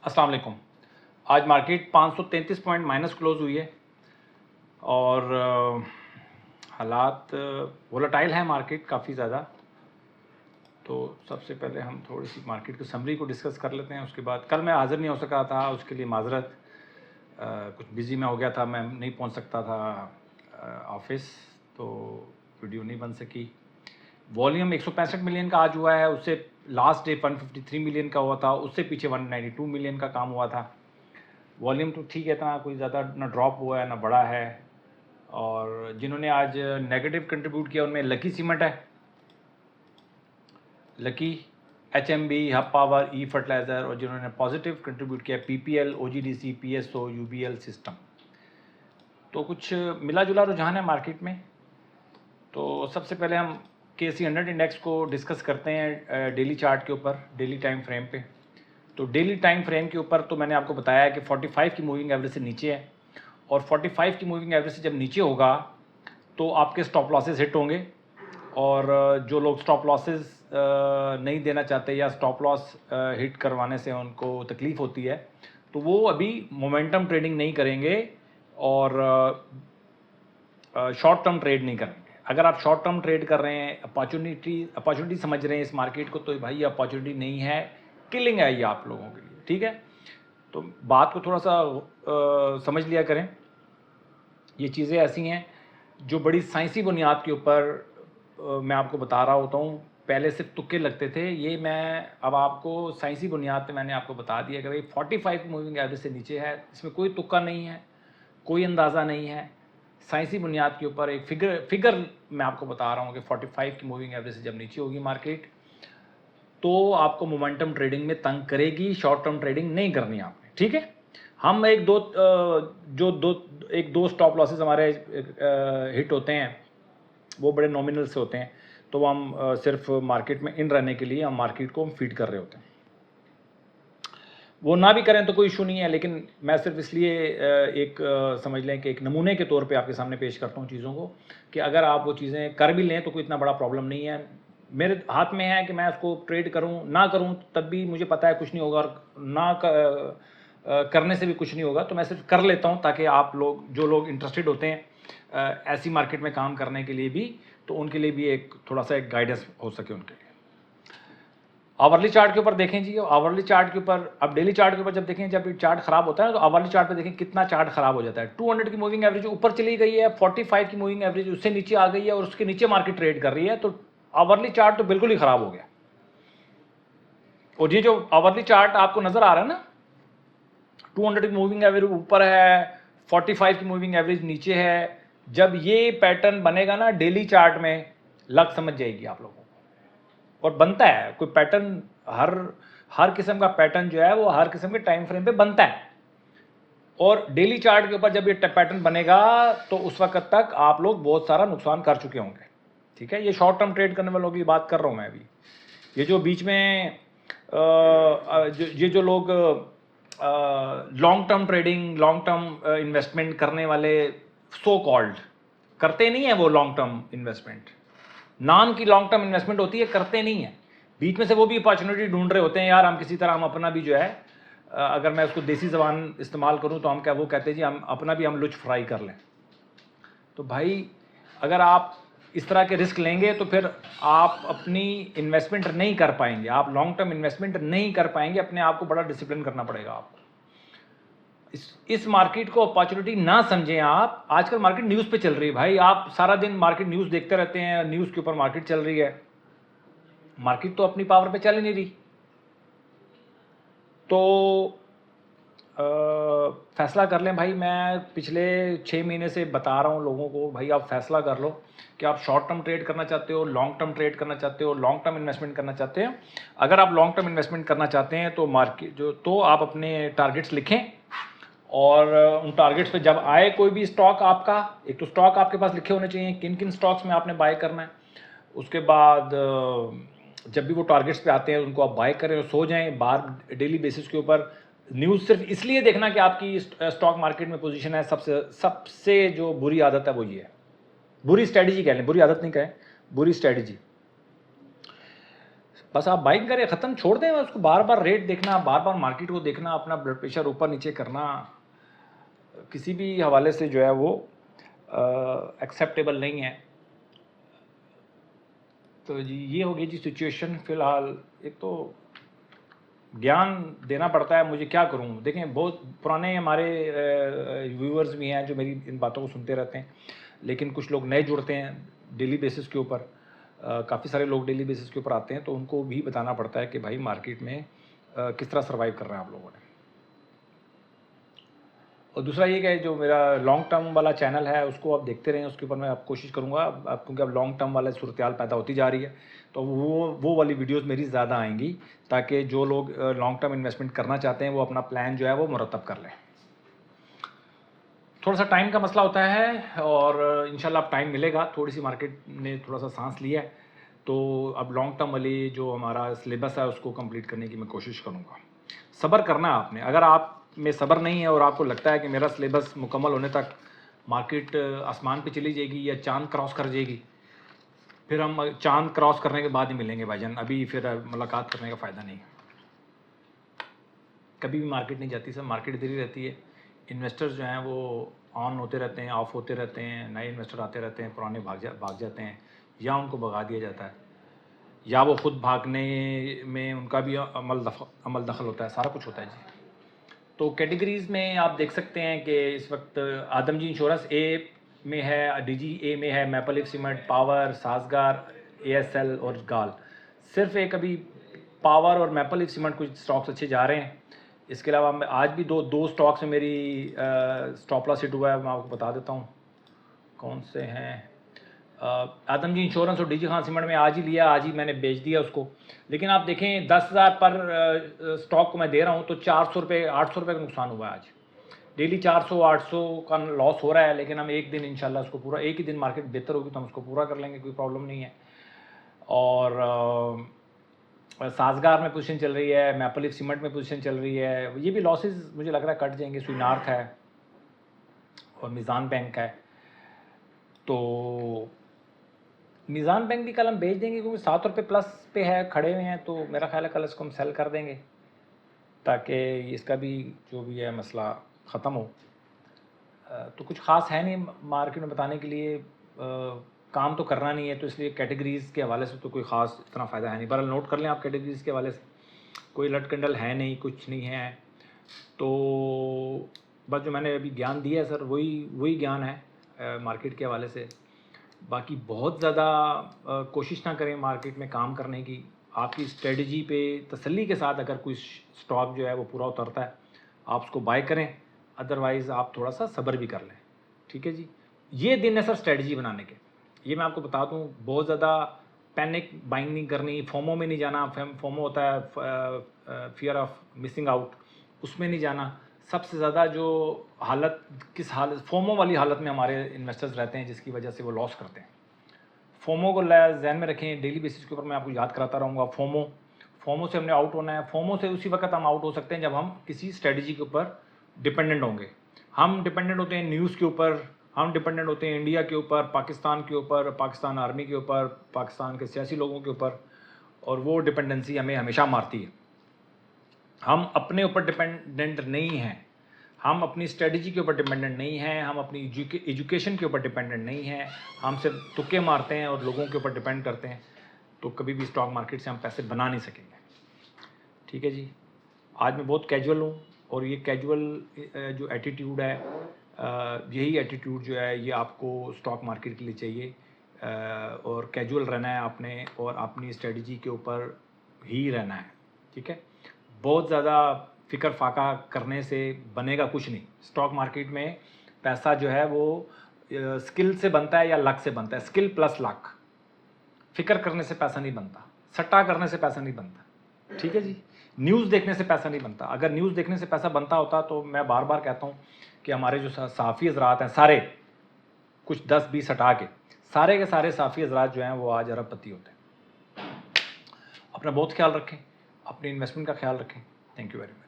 अस्सलाम वालेकुम। आज मार्केट 533 पॉइंट माइनस क्लोज हुई है और हालात वोलेटाइल है मार्केट काफ़ी ज़्यादा। तो सबसे पहले हम थोड़ी सी मार्केट की समरी को डिस्कस कर लेते हैं। उसके बाद कल मैं हाज़िर नहीं हो सका था, उसके लिए माज़रत, कुछ बिज़ी में हो गया था, मैं नहीं पहुंच सकता था ऑफिस, तो वीडियो नहीं बन सकी। वॉल्यूम 165 मिलियन का आज हुआ है, उससे लास्ट डे 153 मिलियन का हुआ था, उससे पीछे 192 मिलियन का काम हुआ था। वॉल्यूम तो ठीक है, इतना कोई ज़्यादा ना ड्रॉप हुआ है ना बढ़ा है। और जिन्होंने आज नेगेटिव कंट्रीब्यूट किया उनमें लकी सीमेंट है, लकी, HMB, हब पावर, ई फर्टिलाइज़र। और जिन्होंने पॉजिटिव कंट्रीब्यूट किया PPL, OGDC, PSO, UBL system. तो कुछ मिला जुला रुझान है मार्केट में। तो सबसे पहले हम KC100 इंडेक्स को डिस्कस करते हैं डेली चार्ट के ऊपर, डेली टाइम फ्रेम पे। तो डेली टाइम फ्रेम के ऊपर तो मैंने आपको बताया कि 45 की मूविंग एवरेज से नीचे है, और 45 की मूविंग एवरेज से जब नीचे होगा तो आपके स्टॉप लॉसेस हिट होंगे। और जो लोग स्टॉप लॉसेस नहीं देना चाहते या स्टॉप लॉस हिट करवाने से उनको तकलीफ़ होती है, तो वो अभी मोमेंटम ट्रेडिंग नहीं करेंगे और शॉर्ट टर्म ट्रेड नहीं करेंगे। अगर आप शॉर्ट टर्म ट्रेड कर रहे हैं, अपॉर्चुनिटी समझ रहे हैं इस मार्केट को, तो भाई ये अपॉर्चुनिटी नहीं है, किलिंग है ये आप लोगों के लिए। ठीक है, तो बात को थोड़ा सा समझ लिया करें। ये चीज़ें ऐसी हैं जो बड़ी साइंसी बुनियाद के ऊपर मैं आपको बता रहा होता हूँ। पहले सिर्फ तुक्के लगते थे, ये मैं अब आपको साइंसी बुनियाद पे मैंने आपको बता दिया कि भाई 45 की मूविंग एवरेज से नीचे है, इसमें कोई तुक्का नहीं है, कोई अंदाज़ा नहीं है। साइंसी बुनियाद के ऊपर एक फिगर मैं आपको बता रहा हूँ कि 45 की मूविंग एवरेज से जब नीचे होगी मार्केट, तो आपको मोमेंटम ट्रेडिंग में तंग करेगी, शॉर्ट टर्म ट्रेडिंग नहीं करनी आपने। ठीक है, हम एक दो स्टॉप लॉसेस हमारे हिट होते हैं, वो बड़े नॉमिनल से होते हैं, तो वो हम सिर्फ मार्केट में इन रहने के लिए हम मार्केट को हम फीड कर रहे होते हैं। वो ना भी करें तो कोई इशू नहीं है, लेकिन मैं सिर्फ इसलिए समझ लें कि एक नमूने के तौर पे आपके सामने पेश करता हूँ चीज़ों को, कि अगर आप वो चीज़ें कर भी लें तो कोई इतना बड़ा प्रॉब्लम नहीं है। मेरे हाथ में है कि मैं उसको ट्रेड करूँ ना करूँ, तब भी मुझे पता है कुछ नहीं होगा, और करने से भी कुछ नहीं होगा, तो मैं सिर्फ कर लेता हूँ ताकि आप लोग, जो लोग इंटरेस्टेड होते हैं ऐसी मार्केट में काम करने के लिए भी, तो उनके लिए भी एक थोड़ा सा एक गाइडेंस हो सके उनके लिए। आवरली चार्ट के ऊपर देखें जी, आवरली चार्ट के ऊपर, अब डेली चार्ट के ऊपर जब देखें, जब चार्ट खराब होता है तो आवरली चार्ट पे देखें कितना चार्ट खराब हो जाता है। 200 की मूविंग एवरेज ऊपर चली गई है, 45 की मूविंग एवरेज उससे नीचे आ गई है, और उसके नीचे मार्केट ट्रेड कर रही है, तो आवरली चार्ट तो बिल्कुल ही खराब हो गया। और ये जो आवरली चार्ट आपको नजर आ रहा है ना, 200 की मूविंग एवरेज ऊपर है, 45 की मूविंग एवरेज नीचे है, जब ये पैटर्न बनेगा ना डेली चार्ट में, लग समझ जाएगी आप लोगों को। और बनता है कोई पैटर्न, हर किस्म का पैटर्न जो है वो हर किस्म के टाइम फ्रेम पे बनता है, और डेली चार्ट के ऊपर जब ये पैटर्न बनेगा तो उस वक्त तक आप लोग बहुत सारा नुकसान कर चुके होंगे। ठीक है, ये शॉर्ट टर्म ट्रेड करने वालों की बात कर रहा हूँ मैं अभी। ये जो बीच में ये जो लोग long term trading, long term investment करने वाले, सो कॉल्ड, करते नहीं है वो लॉन्ग टर्म इन्वेस्टमेंट, नाम की लॉन्ग टर्म इन्वेस्टमेंट होती है, करते नहीं है। बीच में से वो भी अपॉर्चुनिटी ढूंढ रहे होते हैं, यार हम किसी तरह हम अपना भी जो है, अगर मैं उसको देसी जबान इस्तेमाल करूं तो हम क्या, वो कहते हैं जी हम अपना भी हम लुच फ्राई कर लें। तो भाई अगर आप इस तरह के रिस्क लेंगे तो फिर आप अपनी इन्वेस्टमेंट नहीं कर पाएंगे, आप लॉन्ग टर्म इन्वेस्टमेंट नहीं कर पाएंगे, अपने आप को बड़ा डिसिप्लिन करना पड़ेगा आपको। इस मार्केट को अपॉर्चुनिटी ना समझें आप। आजकल मार्केट न्यूज़ पे चल रही है भाई, आप सारा दिन मार्केट न्यूज़ देखते रहते हैं, न्यूज़ के ऊपर मार्केट चल रही है, मार्केट तो अपनी पावर पे चल ही नहीं रही। तो फैसला कर लें भाई, मैं पिछले 6 महीने से बता रहा हूँ लोगों को, भाई आप फैसला कर लो कि आप शॉर्ट टर्म ट्रेड करना चाहते हो, लॉन्ग टर्म ट्रेड करना चाहते हो, लॉन्ग टर्म इन्वेस्टमेंट करना चाहते हैं। अगर आप लॉन्ग टर्म इन्वेस्टमेंट करना चाहते हैं तो मार्केट जो, तो आप अपने टारगेट्स लिखें, और उन टारगेट्स पे जब आए कोई भी स्टॉक आपका, एक तो स्टॉक आपके पास लिखे होने चाहिए किन किन स्टॉक्स में आपने बाय करना है। उसके बाद जब भी वो टारगेट्स पे आते हैं उनको आप बाय करें और सो जाएं। बार डेली बेसिस के ऊपर न्यूज़ सिर्फ इसलिए देखना कि आपकी स्टॉक मार्केट में पोजीशन है। सबसे जो बुरी आदत है वो ये है, बुरी स्ट्रैटेजी कह लें, बुरी आदत नहीं कहें, बुरी स्ट्रैटेजी। बस आप बाइंग करें, ख़त्म, छोड़ दें उसको। बार बार रेट देखना, बार बार मार्केट को देखना, अपना ब्लड प्रेशर ऊपर नीचे करना किसी भी हवाले से जो है वो एक्सेप्टेबल नहीं है। तो जी ये हो गई जी सिचुएशन फ़िलहाल। एक तो ज्ञान देना पड़ता है, मुझे क्या करूं। देखें, बहुत पुराने हमारे व्यूअर्स भी हैं जो मेरी इन बातों को सुनते रहते हैं, लेकिन कुछ लोग नए जुड़ते हैं डेली बेसिस के ऊपर। काफ़ी सारे लोग डेली बेसिस के ऊपर आते हैं, तो उनको भी बताना पड़ता है कि भाई मार्केट में किस तरह सर्वाइव कर रहे हैं आप लोगों ने। और दूसरा ये कि जो मेरा लॉन्ग टर्म वाला चैनल है उसको आप देखते रहें, उसके ऊपर मैं आप कोशिश करूँगा अब, क्योंकि अब लॉन्ग टर्म वाला सूरत-हाल पैदा होती जा रही है, तो वो वाली वीडियोस मेरी ज़्यादा आएंगी, ताकि जो लोग लॉन्ग टर्म इन्वेस्टमेंट करना चाहते हैं वो अपना प्लान जो है वो मुरतब कर लें। थोड़ा सा टाइम का मसला होता है, और इंशाल्लाह अब टाइम मिलेगा। थोड़ी सी मार्केट ने थोड़ा सा सांस लिया है, तो अब लॉन्ग टर्म वाली जो हमारा सिलेबस है उसको कंप्लीट करने की मैं कोशिश करूँगा। सब्र करना है आपने। अगर आप में सब्र नहीं है और आपको लगता है कि मेरा सिलेबस मुकम्मल होने तक मार्केट आसमान पे चली जाएगी या चांद क्रॉस कर जाएगी, फिर हम चांद क्रॉस करने के बाद ही मिलेंगे भाईजान, अभी फिर मुलाकात करने का फ़ायदा नहीं है। कभी भी मार्केट नहीं जाती सर, मार्केट इधर ही रहती है। इन्वेस्टर्स जो हैं वो ऑन होते रहते हैं, ऑफ होते रहते हैं, नए इन्वेस्टर आते रहते हैं, पुराने भाग जाते हैं, या उनको भगा दिया जाता है, या वो ख़ुद भागने में उनका भी अमल दखल होता है, सारा कुछ होता है जी। तो कैटेगरीज़ में आप देख सकते हैं कि इस वक्त आदमजी इंश्योरेंस ए में है, डीजी ए में है, Maple Leaf Cement, Power, Sazgar, ASL और गाल। सिर्फ एक अभी पावर और मैपल लीफ सीमेंट कुछ स्टॉक्स अच्छे जा रहे हैं। इसके अलावा मैं आज भी दो स्टॉक्स में मेरी स्टॉप लॉस हिट हुआ है, मैं आपको बता देता हूँ कौन से हैं। आदमजी इंश्योरेंस और डीजी खान सीमेंट में आज ही लिया, आज ही मैंने बेच दिया उसको। लेकिन आप देखें 10,000 पर स्टॉक को मैं दे रहा हूँ, तो 400 रुपये 800 रुपये का नुकसान हुआ है आज। डेली 400-800 का लॉस हो रहा है, लेकिन हम एक दिन इंशाल्लाह उसको पूरा, एक ही दिन मार्केट बेहतर होगी तो हम उसको पूरा कर लेंगे, कोई प्रॉब्लम नहीं है। और साजगार में पोजीशन चल रही है, मैपल लीफ सीमेंट में पोजीशन चल रही है, ये भी लॉसेस मुझे लग रहा है कट जाएंगे। सुई नार्थ है और मीज़ान बैंक है, तो मीज़ान बैंक भी कल हम बेच देंगे क्योंकि 7 रुपये प्लस पे है, खड़े हुए हैं, तो मेरा ख्याल है कल इसको हम सेल कर देंगे ताकि इसका भी जो भी है मसला ख़त्म हो। तो कुछ ख़ास है नहीं मार्केट में बताने के लिए, काम तो करना नहीं है, तो इसलिए कैटेगरीज़ के हवाले से तो कोई ख़ास इतना फ़ायदा है नहीं। बहरहाल नोट कर लें आप, कैटेगरीज़ के हवाले से कोई लट कंडल है नहीं, कुछ नहीं है। तो बस जो मैंने अभी ज्ञान दिया है सर, वही ज्ञान है मार्केट के हवाले से। बाकी बहुत ज़्यादा कोशिश ना करें मार्केट में काम करने की। आपकी स्ट्रेटजी पे तसल्ली के साथ अगर कोई स्टॉक जो है वो पूरा उतरता है, आप उसको बाय करें, अदरवाइज़ आप थोड़ा सा सब्र भी कर लें। ठीक है जी, ये दिन है सर स्ट्रेटजी बनाने के। ये मैं आपको बता दूं, बहुत ज़्यादा पैनिक बाइंग नहीं करनी, फोमो में नहीं जाना। फोमो होता है फियर ऑफ मिसिंग आउट, उसमें नहीं जाना। सबसे ज़्यादा जो हालत, किस हालत, फोमो वाली हालत में हमारे इन्वेस्टर्स रहते हैं, जिसकी वजह से वो लॉस करते हैं। फोमो को जहन में रखें, डेली बेसिस के ऊपर मैं आपको याद कराता रहूँगा। फोमो से हमने आउट होना है। फोमो से उसी वक्त हम आउट हो सकते हैं जब हम किसी स्ट्रेटजी के ऊपर डिपेंडेंट होंगे। हम डिपेंडेंट होते हैं न्यूज़ के ऊपर, हम डिपेंडेंट होते हैं इंडिया के ऊपर, पाकिस्तान के ऊपर, पाकिस्तान आर्मी के ऊपर, पाकिस्तान के सियासी लोगों के ऊपर, और वो डिपेंडेंसी हमें हमेशा मारती है। हम अपने ऊपर डिपेंडेंट नहीं हैं, हम अपनी स्ट्रेटजी के ऊपर डिपेंडेंट नहीं हैं, हम अपनी एजुकेशन के ऊपर डिपेंडेंट नहीं हैं। हम सिर्फ तुक्के मारते हैं और लोगों के ऊपर डिपेंड करते हैं, तो कभी भी स्टॉक मार्केट से हम पैसे बना नहीं सकेंगे। ठीक है जी, आज मैं बहुत कैजुअल हूँ, और ये कैजुअल जो एटीट्यूड है, यही एटीट्यूड जो है ये आपको स्टॉक मार्केट के लिए चाहिए। और कैजुअल रहना है आपने, और अपनी स्ट्रेटजी के ऊपर ही रहना है। ठीक है, बहुत ज़्यादा फ़िक्र फाका करने से बनेगा कुछ नहीं। स्टॉक मार्केट में पैसा जो है वो स्किल से बनता है या लक से बनता है, स्किल प्लस लक। फ़िक्र करने से पैसा नहीं बनता, सट्टा करने से पैसा नहीं बनता। ठीक है जी, न्यूज़ देखने से पैसा नहीं बनता। अगर न्यूज़ देखने से पैसा बनता होता तो मैं बार बार कहता हूँ कि हमारे जो सहाफ़ी हज़रात हैं सारे, कुछ 10-20 हटा के सारे के सारे सहाफ़ी हज़रात जो हैं वो आज अरबपति होते हैं। अपना बहुत ख्याल रखें, अपनी इन्वेस्टमेंट का ख्याल रखें। Thank you very much.